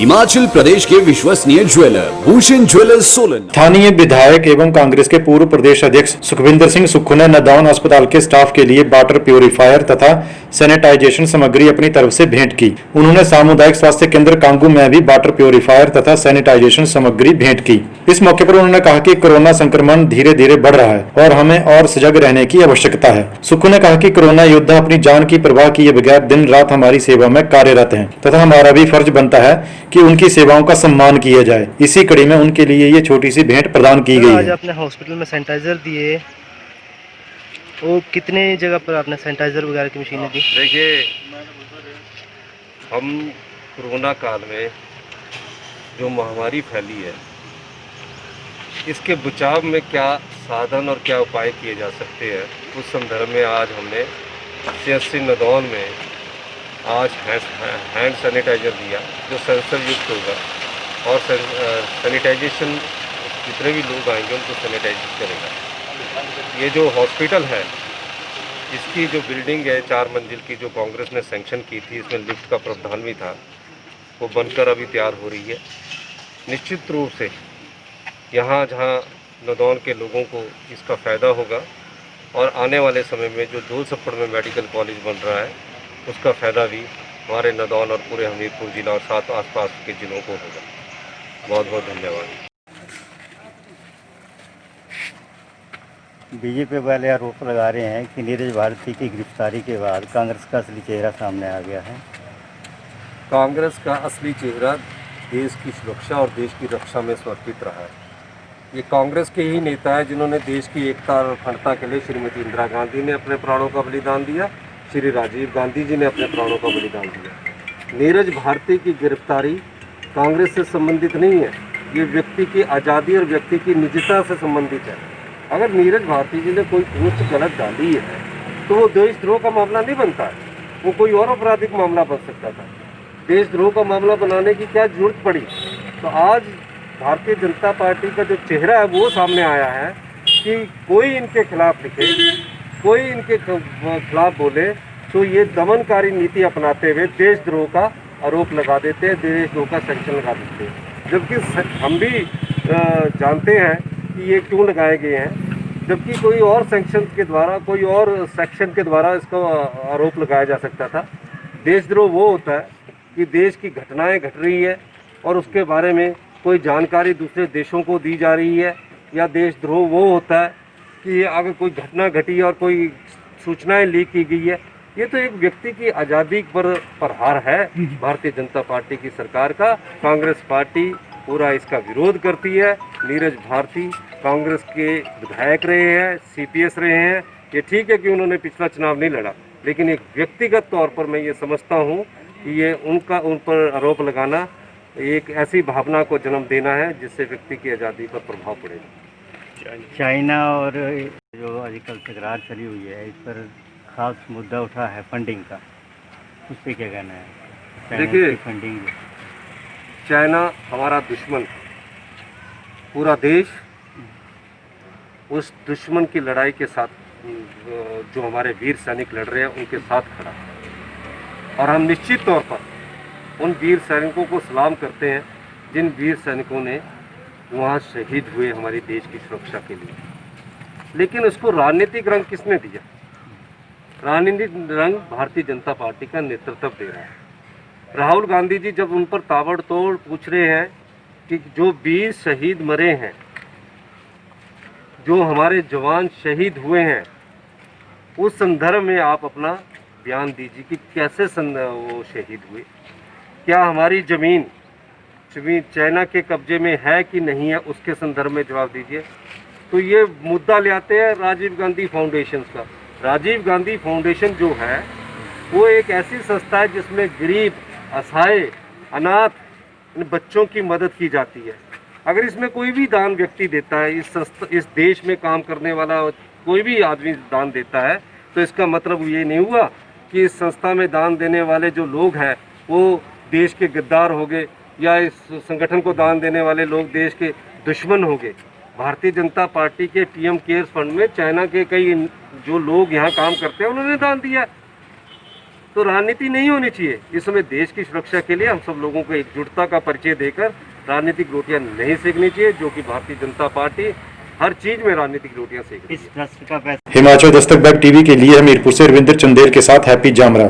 हिमाचल प्रदेश के विश्वसनीय jeweller Bhushan jewellers Solan. स्थानीय विधायक एवं कांग्रेस के पूर्व प्रदेश अध्यक्ष सुखविंदर सिंह सुक्खू ने नदौन अस्पताल के स्टाफ के लिए वाटर प्यूरिफायर तथा सैनिटाइजेशन सामग्री अपनी तरफ से भेंट की। उन्होंने सामुदायिक स्वास्थ्य केंद्र कांगू में भी वाटर प्यूरिफायर तथा सैनिटाइजेशन सामग्री भेंट की। इस मौके पर उन्होंने कहा कि कोरोना संक्रमण धीरे धीरे बढ़ रहा है और हमें और सजग रहने की आवश्यकता है। सुक्खू ने कहा कि कोरोना योद्धा अपनी जान की परवाह किए बगैर दिन रात हमारी सेवा में कार्यरत हैं तथा हमारा भी फर्ज बनता है कि उनकी सेवाओं का सम्मान किया जाए। इसी कड़ी में उनके लिए ये छोटी सी भेंट प्रदान की गई है। आज अपने हॉस्पिटल में सैनिटाइजर दिए, वो कितने जगह पर आपने सैनिटाइजर वगैरह की मशीनें दी? देखिए, हम कोरोना काल में जो महामारी फैली है, इसके बचाव में क्या साधन और क्या उपाय किए जा सकते हैं, उस संदर्भ में आज हमने CHC नदौन में आज हैंड सैनिटाइजर दिया जो सेंसर युक्त होगा और सैनिटाइजेशन जितने भी लोग आएंगे उनको सैनिटाइज करेगा। ये जो हॉस्पिटल है, इसकी जो बिल्डिंग है 4 मंजिल की, जो कांग्रेस ने सैंक्शन की थी, इसमें लिफ्ट का प्रावधान भी था, वो बनकर अभी तैयार हो रही है। निश्चित रूप से यहाँ जहाँ नदौन के लोगों को इसका फ़ायदा होगा और आने वाले समय में जो जोलसफड़ में मेडिकल कॉलेज बन रहा है, उसका फ़ायदा भी हमारे नदौन और पूरे हमीरपुर जिला और साथ आसपास के ज़िलों को होगा। बहुत बहुत धन्यवाद। बीजेपी वाले आरोप लगा रहे हैं कि नीरज भारती की गिरफ्तारी के बाद कांग्रेस का असली चेहरा सामने आ गया है। कांग्रेस का असली चेहरा देश की सुरक्षा और देश की रक्षा में समर्पित रहा है। ये कांग्रेस के ही नेता है जिन्होंने देश की एकता और अखंडता के लिए श्रीमती इंदिरा गांधी ने अपने प्राणों का बलिदान दिया, श्री राजीव गांधी जी ने अपने प्राणों का बलिदान दिया। नीरज भारती की गिरफ्तारी कांग्रेस से संबंधित नहीं है, ये व्यक्ति की आज़ादी और व्यक्ति की निजता से संबंधित है। अगर नीरज भारती जी ने कोई पोस्ट गलत डाली है तो वो देशद्रोह का मामला नहीं बनता है, वो कोई और आपराधिक मामला बन सकता था। देशद्रोह का मामला बनाने की क्या जरूरत पड़ी? तो आज भारतीय जनता पार्टी का जो चेहरा है वो सामने आया है कि कोई इनके खिलाफ लिखे, कोई इनके खिलाफ बोले तो ये दमनकारी नीति अपनाते हुए देशद्रोह का आरोप लगा देते हैं, देशद्रोह का सैंक्शन लगा देते हैं। जबकि हम भी जानते हैं कि ये क्यों लगाए गए हैं, जबकि कोई और सैंक्शन के द्वारा, कोई और सेक्शन के द्वारा इसका आरोप लगाया जा सकता था। देशद्रोह वो होता है कि देश की घटनाएं घट रही है और उसके बारे में कोई जानकारी दूसरे देशों को दी जा रही है, या देशद्रोह वो होता है कि अगर कोई घटना घटी और कोई सूचनाएं लीक की गई है। ये तो एक व्यक्ति की आज़ादी पर प्रहार है भारतीय जनता पार्टी की सरकार का। कांग्रेस पार्टी पूरा इसका विरोध करती है। नीरज भारती कांग्रेस के विधायक रहे हैं, CPS रहे हैं। ये ठीक है कि उन्होंने पिछला चुनाव नहीं लड़ा, लेकिन एक व्यक्तिगत तौर पर मैं ये समझता हूँ कि ये उन पर आरोप लगाना एक ऐसी भावना को जन्म देना है जिससे व्यक्ति की आज़ादी पर प्रभाव पड़ेगा। चाइना और जो आजकल तकरार चली हुई है, इस पर खास मुद्दा उठा है फंडिंग का, उस पर क्या कहना है? देखिए, फंडिंग, चाइना हमारा दुश्मन, पूरा देश उस दुश्मन की लड़ाई के साथ, जो हमारे वीर सैनिक लड़ रहे हैं उनके साथ खड़ा है। और हम निश्चित तौर पर उन वीर सैनिकों को सलाम करते हैं जिन वीर सैनिकों ने वहाँ शहीद हुए हमारे देश की सुरक्षा के लिए। लेकिन उसको राजनीतिक रंग किसने दिया? राजनीतिक रंग भारतीय जनता पार्टी का नेतृत्व दे रहा है। राहुल गांधी जी जब उन पर ताबड़तोड़ पूछ रहे हैं कि जो 20 शहीद मरे हैं, जो हमारे जवान शहीद हुए हैं, उस संदर्भ में आप अपना बयान दीजिए कि कैसे वो शहीद हुए। क्या हमारी ज़मीन चाइना के कब्जे में है कि नहीं है, उसके संदर्भ में जवाब दीजिए। तो ये मुद्दा ले आते हैं राजीव गांधी फाउंडेशन का। राजीव गांधी फाउंडेशन जो है वो एक ऐसी संस्था है जिसमें गरीब, असहाय, अनाथ इन बच्चों की मदद की जाती है। अगर इसमें कोई भी दान व्यक्ति देता है, इस देश में काम करने वाला कोई भी आदमी दान देता है, तो इसका मतलब ये नहीं हुआ कि इस संस्था में दान देने वाले जो लोग हैं वो देश के गद्दार हो गए, या इस संगठन को दान देने वाले लोग देश के दुश्मन हो गए। भारतीय जनता पार्टी के PM केयर्स फंड में चाइना के कई जो लोग यहाँ काम करते हैं उन्होंने दान दिया। तो राजनीति नहीं होनी चाहिए। इस समय देश की सुरक्षा के लिए हम सब लोगों को एकजुटता का परिचय देकर राजनीतिक रोटियां नहीं सेकनी चाहिए, जो कि भारतीय जनता पार्टी हर चीज में राजनीतिक रोटियां सेक रही है। इस ट्रस्ट का पैसा हिमाचल दस्तक वेब टीवी के लिए हमीरपुर से रविंद्र चंदेल के साथ हैप्पी जामरा।